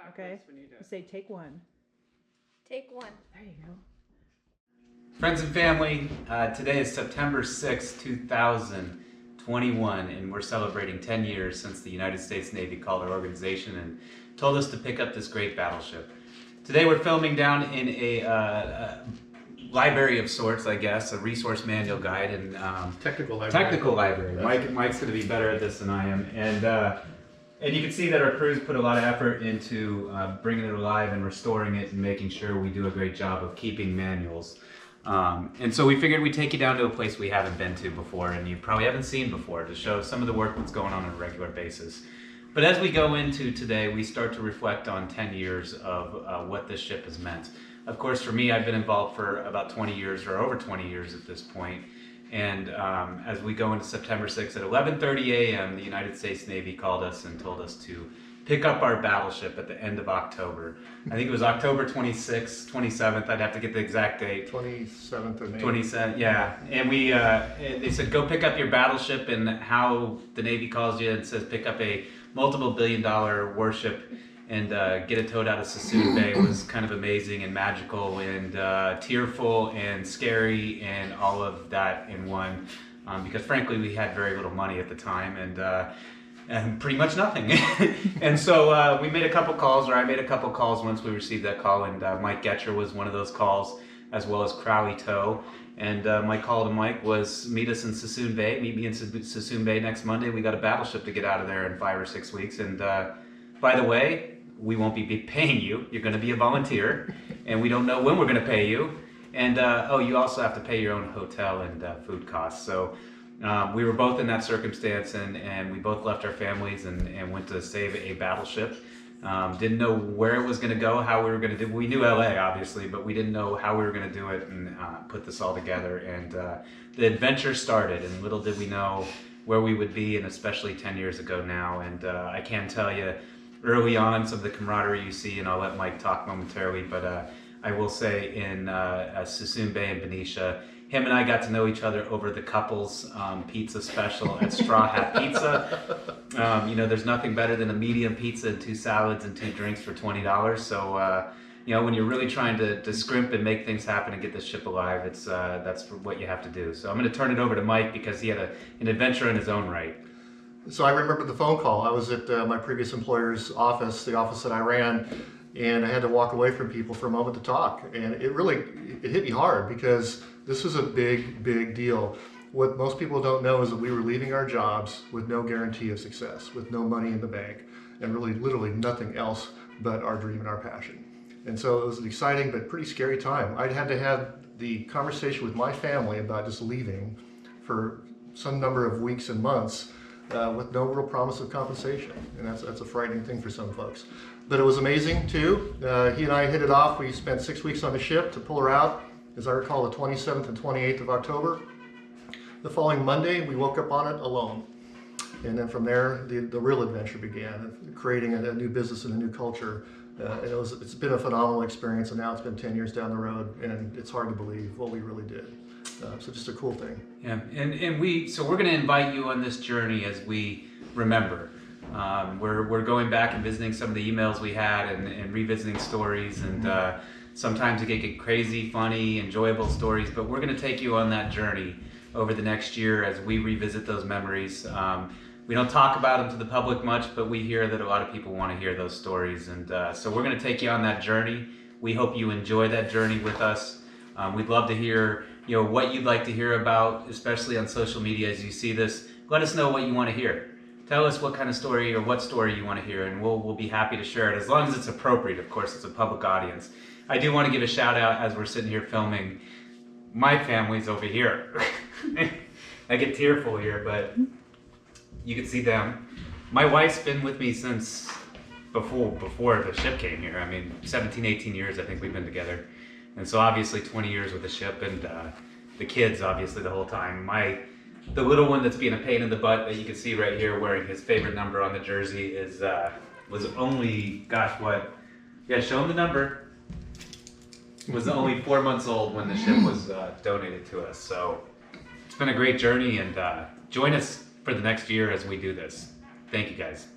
Okay. Say take one. Take one. There you go. Friends and family, today is September 6, 2021, and we're celebrating 10 years since the United States Navy called our organization and told us to pick up this great battleship. Today we're filming down in a library of sorts, I guess, a resource manual guide and Technical library. Technical library. Mike's going to be better at this than I am, and you can see that our crews put a lot of effort into bringing it alive and restoring it and making sure we do a great job of keeping manuals. And so we figured we'd take you down to a place we haven't been to before and you probably haven't seen before to show some of the work that's going on a regular basis. But as we go into today, we start to reflect on 10 years of what this ship has meant. Of course, for me, I've been involved for about 20 years or over 20 years at this point. And as we go into September 6th at 11:30 a.m., the United States Navy called us and told us to pick up our battleship at the end of October. I think it was October 26th, 27th. I'd have to get the exact date. 27th or 27th, yeah. And they said, go pick up your battleship, and how the Navy calls you and says, pick up a multiple billion-dollar warship and get it towed out of Sassoon Bay was kind of amazing and magical and tearful and scary and all of that in one. Because frankly, we had very little money at the time and pretty much nothing. And so we made a couple calls, or I made a couple calls once we received that call, and Mike Getscher was one of those calls, as well as Crowley Tow. And my call to Mike was, meet us in Sassoon Bay, meet me in Sassoon Bay next Monday. We got a battleship to get out of there in 5 or 6 weeks. And by the way, we won't be paying you. You're going to be a volunteer, and we don't know when we're going to pay you. And you also have to pay your own hotel and food costs. So we were both in that circumstance, and we both left our families and went to save a battleship. Didn't know where it was going to go, how we were going to do it. We knew LA, obviously, but we didn't know how we were going to do it and put this all together. And the adventure started, and little did we know where we would be, and especially 10 years ago now. And I can tell you, early on, some of the camaraderie you see, and I'll let Mike talk momentarily, but I will say in Sassoon Bay and Benicia, him and I got to know each other over the couples pizza special at Straw Hat Pizza. There's nothing better than a medium pizza and 2 salads and 2 drinks for $20. So, when you're really trying to scrimp and make things happen and get this ship alive, that's what you have to do. So I'm going to turn it over to Mike because he had an adventure in his own right. So I remember the phone call. I was at my previous employer's office, the office that I ran, and I had to walk away from people for a moment to talk. And it hit me hard because this was a big, big deal. What most people don't know is that we were leaving our jobs with no guarantee of success, with no money in the bank, and really literally nothing else but our dream and our passion. And so it was an exciting but pretty scary time. I'd had to have the conversation with my family about just leaving for some number of weeks and months with no real promise of compensation. And that's a frightening thing for some folks. But it was amazing too. He and I hit it off. We spent 6 weeks on the ship to pull her out, as I recall, the 27th and 28th of October. The following Monday, we woke up on it alone. And then from there, the real adventure began, creating a new business and a new culture. And it's been a phenomenal experience, and now it's been 10 years down the road, and it's hard to believe what we really did. So just a cool thing. Yeah, and we're going to invite you on this journey as we remember. We're going back and visiting some of the emails we had and revisiting stories, and sometimes it can get crazy, funny, enjoyable stories, but we're going to take you on that journey over the next year as we revisit those memories. We don't talk about them to the public much, but we hear that a lot of people want to hear those stories, and so we're going to take you on that journey. We hope you enjoy that journey with us. We'd love to hear what you'd like to hear about, especially on social media as you see this. Let us know what you want to hear. Tell us what kind of story or what story you want to hear, and we'll be happy to share it, as long as it's appropriate. Of course, it's a public audience. I do want to give a shout out as we're sitting here filming. My family's over here. I get tearful here, but you can see them. My wife's been with me since before the ship came here. I mean, 17, 18 years I think we've been together. And so obviously 20 years with the ship, and the kids obviously the whole time. The little one that's being a pain in the butt that you can see right here wearing his favorite number on the jersey was only, gosh, what? Yeah, show him the number. Was only 4 months old when the ship was donated to us. So it's been a great journey, and join us for the next year as we do this. Thank you guys.